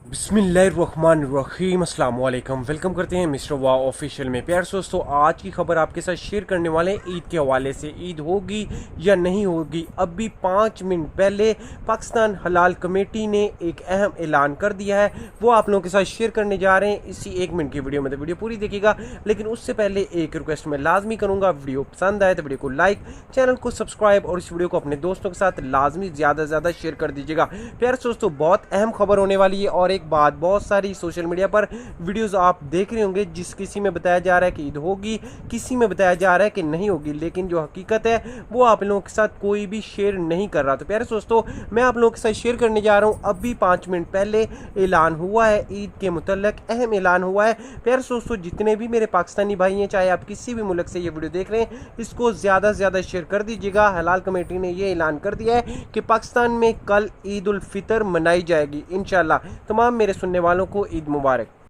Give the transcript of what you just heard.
बिस्मिल्लाहिर्रहमानिर्रहीम अस्सलाम वालेकुम। वेलकम करते हैं मिस्टर वाह ऑफिशियल में। प्यार दोस्तों, आज की खबर आपके साथ शेयर करने वाले हैं ईद के हवाले से। ईद होगी या नहीं होगी, अभी 5 मिनट पहले पाकिस्तान हलाल कमेटी ने एक अहम ऐलान कर दिया है, वो आप लोगों के साथ शेयर करने जा रहे हैं इसी 1 मिनट की वीडियो में। तो वीडियो पूरी देखिएगा, लेकिन उससे पहले एक रिक्वेस्ट मैं लाजमी करूँगा, वीडियो पसंद आए तो वीडियो को लाइक, चैनल को सब्सक्राइब और इस वीडियो को अपने दोस्तों के साथ लाजमी ज़्यादा से ज़्यादा शेयर कर दीजिएगा। प्यार दोस्तों, बहुत अहम खबर होने वाली है। और एक बात, बहुत सारी सोशल मीडिया पर वीडियोस आप देख रहे होंगे जिस किसी में बताया जा रहा है कि ईद होगी, किसी में बताया जा रहा है कि नहीं होगी, लेकिन जो हकीकत है वो आप लोगों के साथ कोई भी शेयर नहीं कर रहा। तो प्यारे दोस्तों, मैं आप लोगों के साथ शेयर करने जा रहा हूं, अभी 5 मिनट पहले ऐलान हुआ है ईद के मुतल्लिक, अहम ऐलान हुआ है। प्यारे दोस्तों, जितने भी मेरे पाकिस्तानी भाई हैं, चाहे आप किसी भी मुल्क से ये वीडियो देख रहे हैं, इसको ज़्यादा से ज़्यादा शेयर कर दीजिएगा। हलाल कमेटी ने ये ऐलान कर दिया है कि पाकिस्तान में कल ईद उल फितर मनाई जाएगी इंशाल्लाह। तमाम मेरे सुनने वालों को ईद मुबारक।